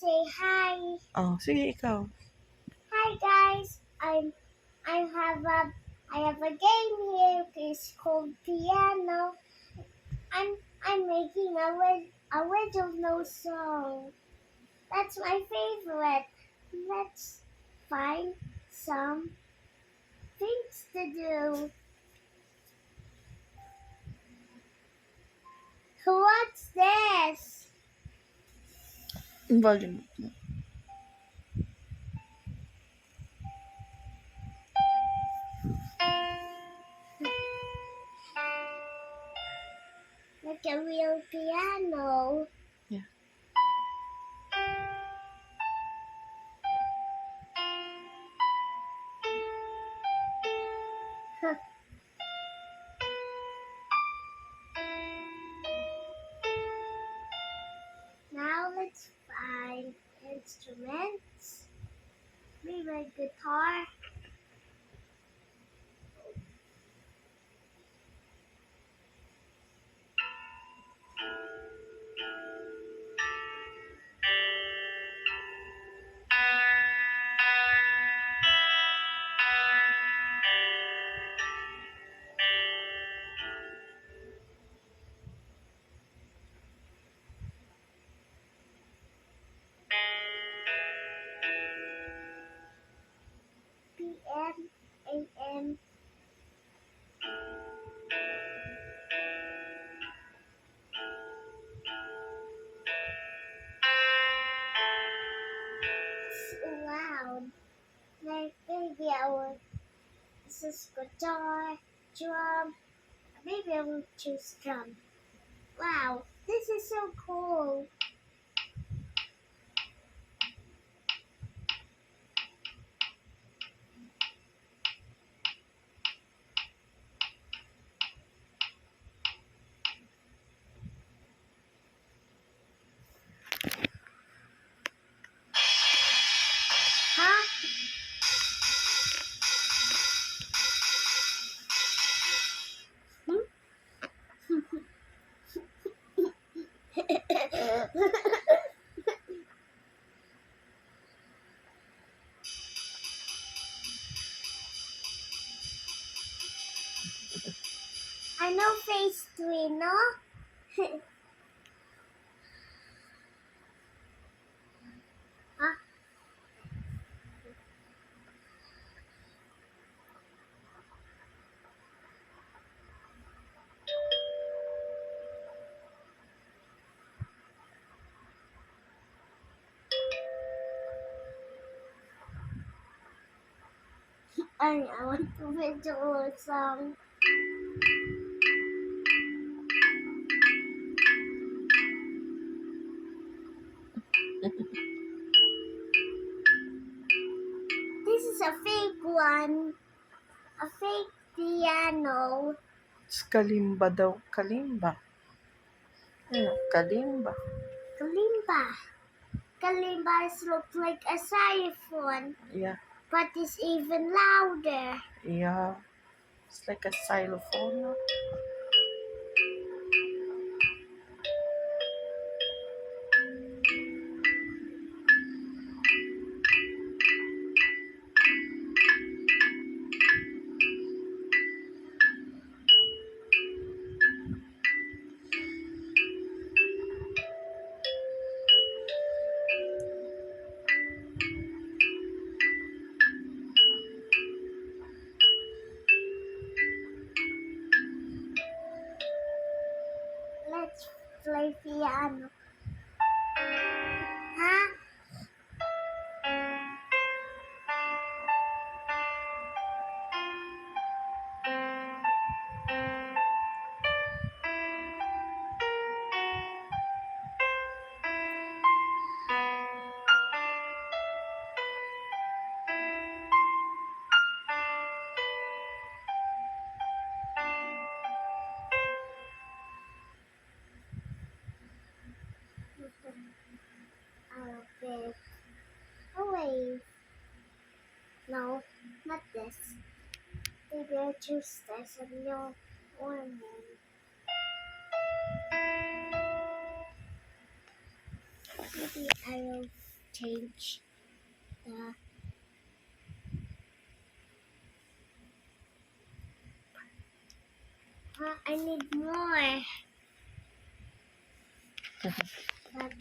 say hi. Oh, sige ikaw. Hi guys. I have a game here. It's called piano. I'm making a original song. That's my favorite. Let's find some things to do. What's this? Volume mo. Like a real piano. Yeah. Now let's find instruments. Maybe a guitar. PM, AM. It's loud. Like maybe I will. This is guitar, drum. Maybe I will choose drum. Wow, this is so cool. Huh? I know phase 3, no? Huh? I want to video a song. This is a fake one. A fake piano. It's kalimba daw. Kalimba. Ano? Kalimba. Kalimba. Kalimbas look like a xylophone, Yeah. but it's even louder. Yeah. It's like a xylophone. No? Let's play piano. Huh? Okay. Oh wait. No, not this. Maybe I choose this and no one. Maybe I will change the I need more. But